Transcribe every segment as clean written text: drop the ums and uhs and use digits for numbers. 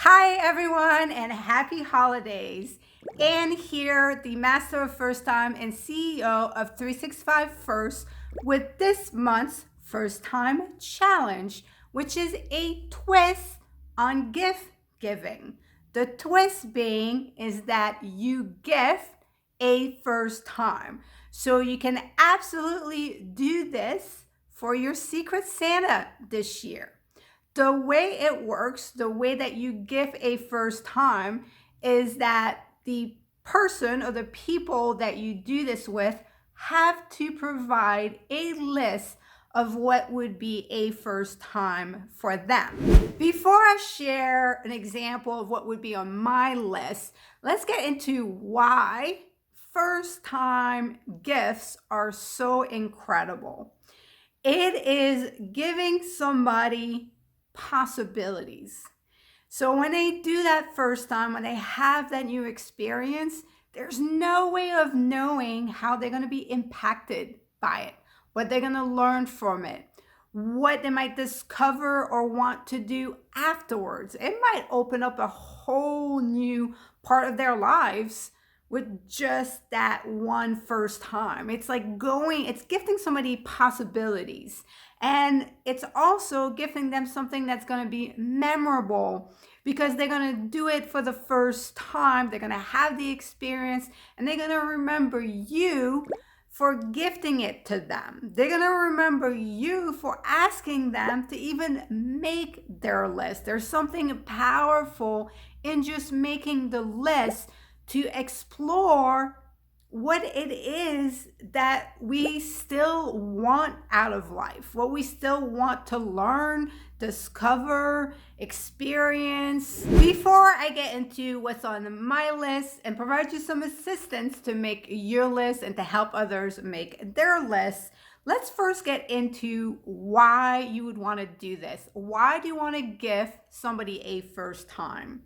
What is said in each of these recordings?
Hi everyone and happy holidays. Anne here, the Master of First Time and CEO of 365 First with this month's First Time Challenge, which is a twist on gift giving. The twist being is that you gift a first time. So you can absolutely do this for your Secret Santa this year. The way it works, the way that you give a first time is that the person or the people that you do this with have to provide a list of what would be a first time for them. Before I share an example of what would be on my list, let's get into why first time gifts are so incredible. It is giving somebody possibilities. So when they do that first time, when they have that new experience, there's no way of knowing how they're going to be impacted by it, what they're going to learn from it, what they might discover or want to do afterwards. It might open up a whole new part of their lives with just that one first time. It's gifting somebody possibilities. And it's also gifting them something that's going to be memorable because they're going to do it for the first time. They're going to have the experience and they're going to remember you for gifting it to them. They're going to remember you for asking them to even make their list. There's something powerful in just making the list to explore what it is that we still want out of life, what we still want to learn, discover, experience. Before I get into what's on my list and provide you some assistance to make your list and to help others make their lists, let's first get into why you would want to do this. Why do you want to gift somebody a first time?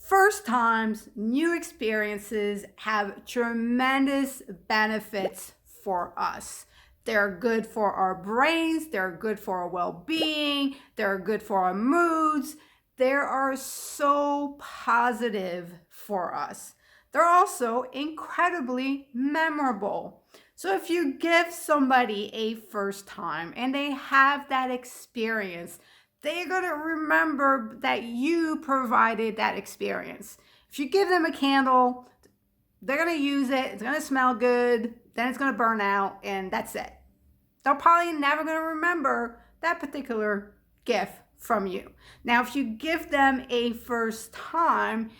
First times, new experiences have tremendous benefits for us. They're good for our brains, they're good for our well-being, they're good for our moods. They are so positive for us. They're also incredibly memorable. So if you give somebody a first time and they have that experience, they're going to remember that you provided that experience. If you give them a candle, they're going to use it, it's going to smell good, then it's going to burn out, and that's it. They're probably never going to remember that particular gift from you. Now, if you give them a first time,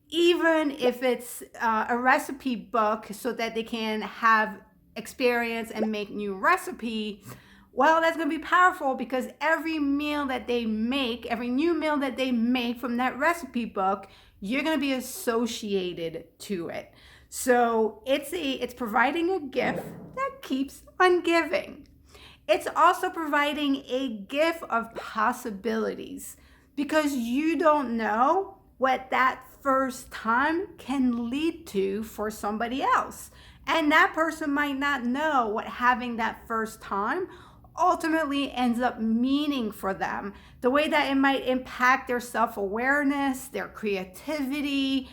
even if it's a recipe book so that they can have experience and make new recipes, well, that's going to be powerful because every meal that they make, every new meal that they make from that recipe book, you're going to be associated to it. So it's providing a gift that keeps on giving. It's also providing a gift of possibilities because you don't know what that first time can lead to for somebody else. And that person might not know what having that first time ultimately ends up meaning for them, the way that it might impact their self-awareness, their creativity,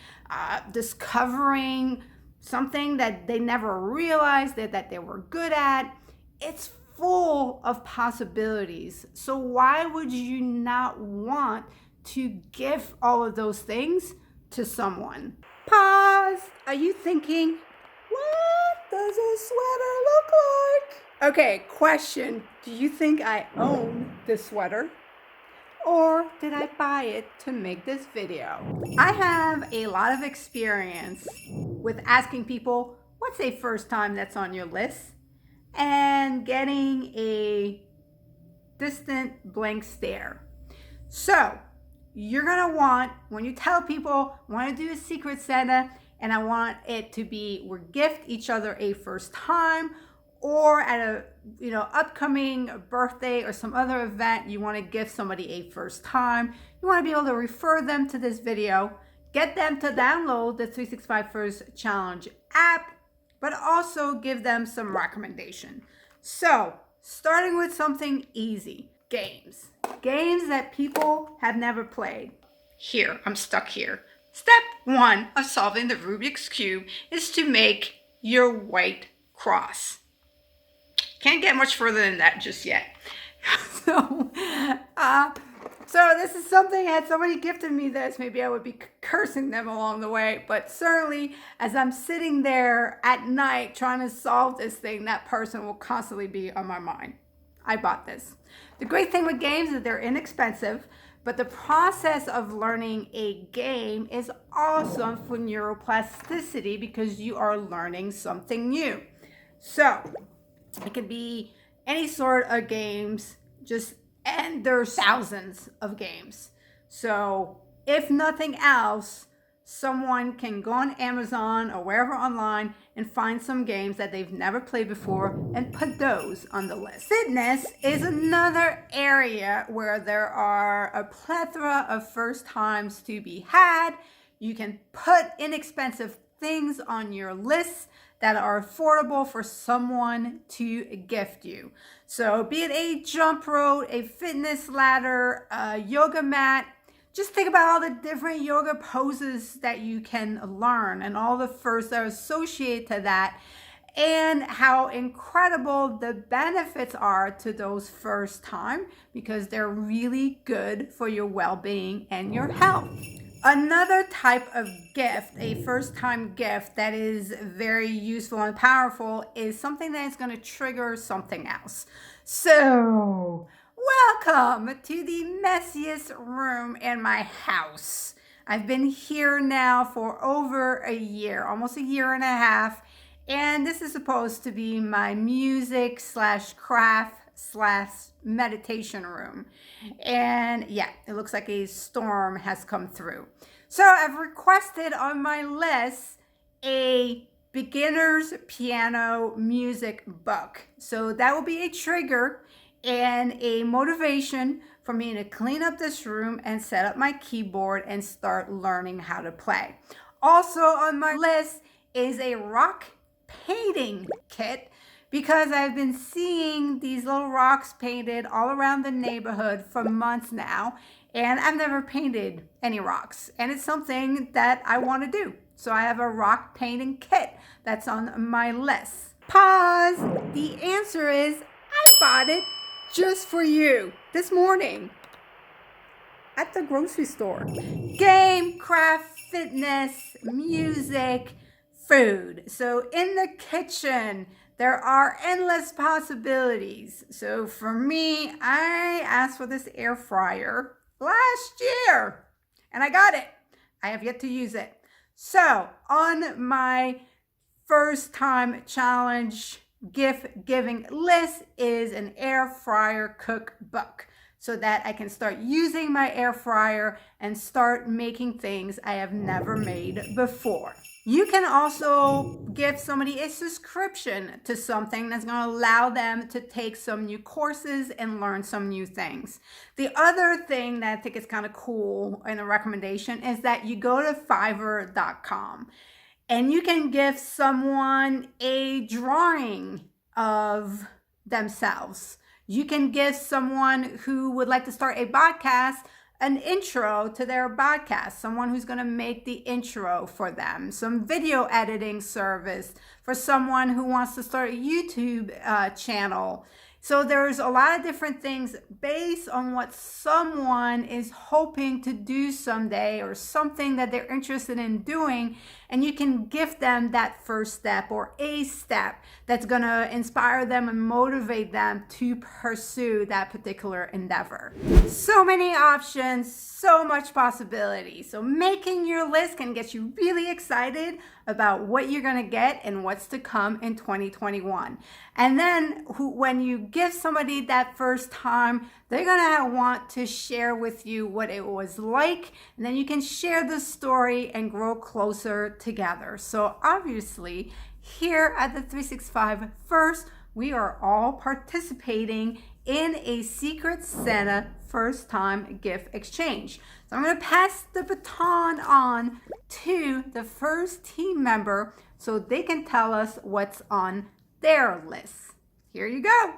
discovering something that they never realized that they were good at. It's full of possibilities. So why would you not want to give all of those things to someone? Pause. Are you thinking, what does a sweater look like? Okay, question. Do you think I own this sweater? Or did I buy it to make this video? I have a lot of experience with asking people, what's a first time that's on your list? And getting a distant blank stare. So you're gonna want, when you tell people, I want to do a Secret Santa and I want it to be, we gift each other a first time, or at a upcoming birthday or some other event, you want to give somebody a first time. You want to be able to refer them to this video, get them to download the 365 First Challenge app, but also give them some recommendation. So starting with something easy, games that people have never played. Here, I'm stuck here. Step 1 of solving the Rubik's Cube is to make your white cross. Can't get much further than that just yet. So, so this is something, had somebody gifted me this, maybe I would be cursing them along the way, but certainly as I'm sitting there at night trying to solve this thing, that person will constantly be on my mind. I bought this. The great thing with games is they're inexpensive, but the process of learning a game is awesome for neuroplasticity because you are learning something new. So it can be any sort of games, and there's thousands of games. So if nothing else, someone can go on Amazon or wherever online and find some games that they've never played before and put those on the list. Fitness is another area where there are a plethora of first times to be had. You can put inexpensive things on your list that are affordable for someone to gift you. So be it a jump rope, a fitness ladder, a yoga mat, just think about all the different yoga poses that you can learn and all the firsts that are associated to that and how incredible the benefits are to those first time because they're really good for your well-being and your health. Another type of gift, a first-time gift that is very useful and powerful is something that is going to trigger something else. So, welcome to the messiest room in my house. I've been here now for over a year, almost a year and a half, and this is supposed to be my music / craft / meditation room. And yeah, it looks like a storm has come through. So I've requested on my list a beginner's piano music book. So that will be a trigger and a motivation for me to clean up this room and set up my keyboard and start learning how to play. Also on my list is a rock painting kit because I've been seeing these little rocks painted all around the neighborhood for months now, and I've never painted any rocks, and it's something that I want to do. So I have a rock painting kit that's on my list. Pause. The answer is I bought it just for you this morning at the grocery store. Game, craft, fitness, music, food. So in the kitchen, there are endless possibilities. So for me, I asked for this air fryer last year and I got it. I have yet to use it. So on my first time challenge gift giving list is an air fryer cookbook so that I can start using my air fryer and start making things I have never made before. You can also give somebody a subscription to something that's going to allow them to take some new courses and learn some new things. The other thing that I think is kind of cool in a recommendation is that you go to Fiverr.com and you can give someone a drawing of themselves. You can give someone who would like to start a podcast an intro to their podcast, someone who's going to make the intro for them, some video editing service for someone who wants to start a YouTube channel. So there's a lot of different things based on what someone is hoping to do someday or something that they're interested in doing, and you can gift them that first step or a step that's going to inspire them and motivate them to pursue that particular endeavor. So many options, so much possibility. So making your list can get you really excited about what you're going to get and what's to come in 2021. And then when you give somebody that first time, they're going to want to share with you what it was like. And then you can share the story and grow closer together. So obviously, here at the 365 First, we are all participating in a Secret Santa first time gift exchange. So I'm going to pass the baton on to the first team member so they can tell us what's on their list. Here you go.